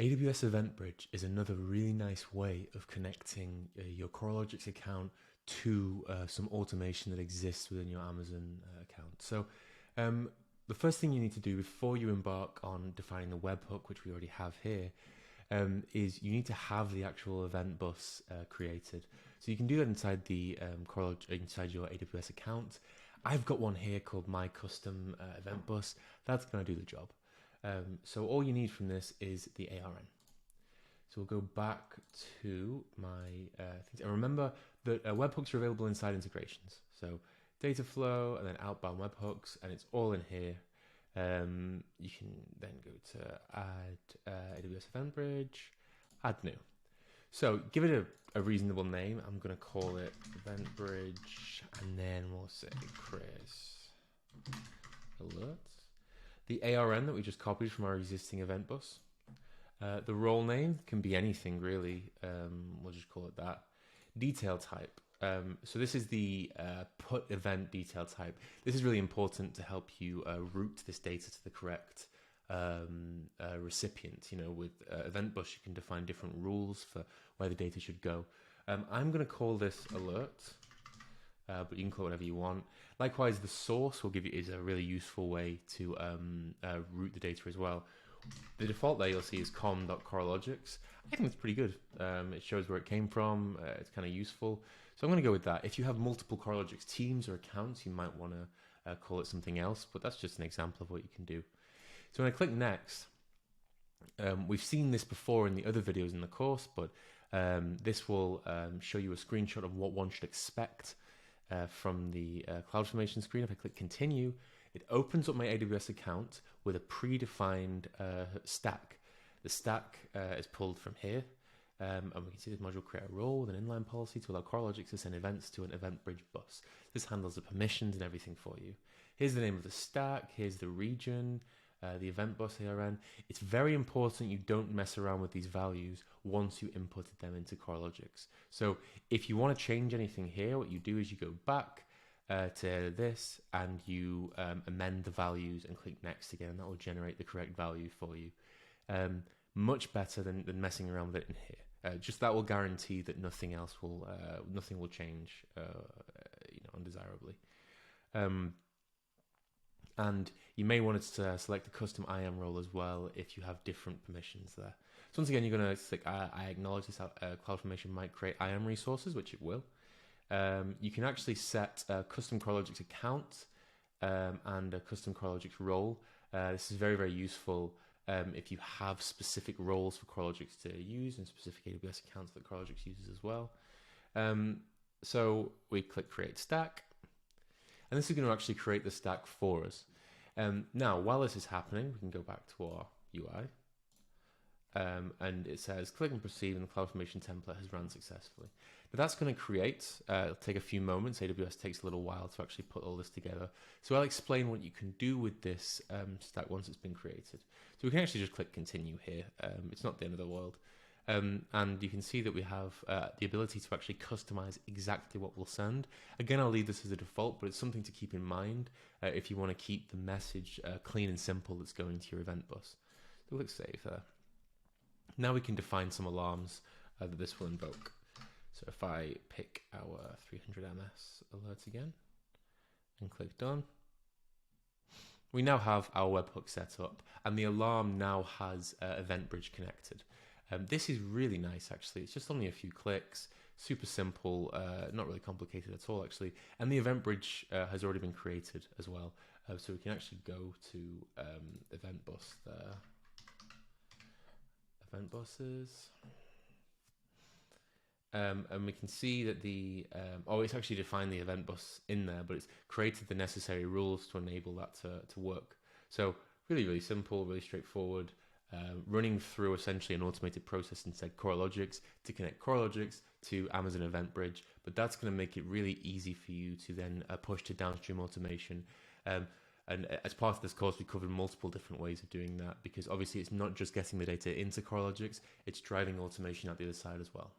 AWS EventBridge is another really nice way of connecting your Coralogix account to some automation that exists within your Amazon account. So the first thing you need to do before you embark on defining the webhook, which we already have here, is you need to have the actual event bus created. So you can do that inside the inside your AWS account. I've got one here called my custom event bus. That's going to do the job. So all you need from this is the ARN. So we'll go back to my things. And remember that webhooks are available inside integrations. So data flow and then outbound webhooks, and it's all in here. You can then go to add AWS EventBridge, add new. So give it a reasonable name. I'm going to call it EventBridge, and then we'll say Chris Alerts. The ARN that we just copied from our existing event bus. The role name can be anything really. We'll just call it that. Detail type. So this is the put event detail type. This is really important to help you route this data to the correct recipient. You know, with event bus, you can define different rules for where the data should go. I'm going to call this alert. But you can call it whatever you want. Likewise, the source will give you is a really useful way to route the data as well. The default there you'll see is com.coralogix. I think it's pretty good. It shows where it came from. It's kind of useful. So I'm going to go with that. If you have multiple Coralogix teams or accounts, you might want to call it something else, but that's just an example of what you can do. So when I click next, we've seen this before in the other videos in the course, but this will show you a screenshot of what one should expect from the CloudFormation screen. If I click continue, it opens up my AWS account with a predefined stack. The stack is pulled from here, and we can see this module create a role with an inline policy to allow Coralogix to send events to an EventBridge bus. This handles the permissions and everything for you. Here's the name of the stack, here's the region, the event bus ARN. It's very important you don't mess around with these values once you inputted them into Coralogix. So if you want to change anything here, what you do is you go back to this and you amend the values and click next again, and that will generate the correct value for you. Much better than messing around with it in here. Just that will guarantee that nothing else will nothing will change undesirably. And you may want to select the custom IAM role as well if you have different permissions there. So once again, you're going to click I acknowledge this. CloudFormation might create IAM resources, which it will. You can actually set a custom Coralogix account and a custom Coralogix role. This is very, very useful if you have specific roles for Coralogix to use and specific AWS accounts that Coralogix uses as well. So we click create stack. And this is going to actually create the stack for us. Now, while this is happening, we can go back to our UI. And it says, click and proceed, and the CloudFormation template has run successfully. Now that's going to create, it'll take a few moments. AWS takes a little while to actually put all this together. So I'll explain what you can do with this stack once it's been created. So we can actually just click continue here. It's not the end of the world. And you can see that we have the ability to actually customize exactly what we'll send. Again, I'll leave this as a default, but it's something to keep in mind if you want to keep the message clean and simple that's going to your event bus. So click save there. Now we can define some alarms that this will invoke. So if I pick our 300 ms alert again and click done, we now have our webhook set up, and the alarm now has EventBridge connected. This is really nice, actually. It's just only a few clicks, super simple, not really complicated at all, actually. And the EventBridge has already been created as well. So we can actually go to event bus there. Event buses. And we can see that it's actually defined the event bus in there, but it's created the necessary rules to enable that to work. So really, really simple, really straightforward. Running through essentially an automated process inside Coralogix to connect Coralogix to Amazon EventBridge, but that's going to make it really easy for you to then push to downstream automation. And as part of this course, we covered multiple different ways of doing that, because obviously it's not just getting the data into Coralogix, it's driving automation out the other side as well.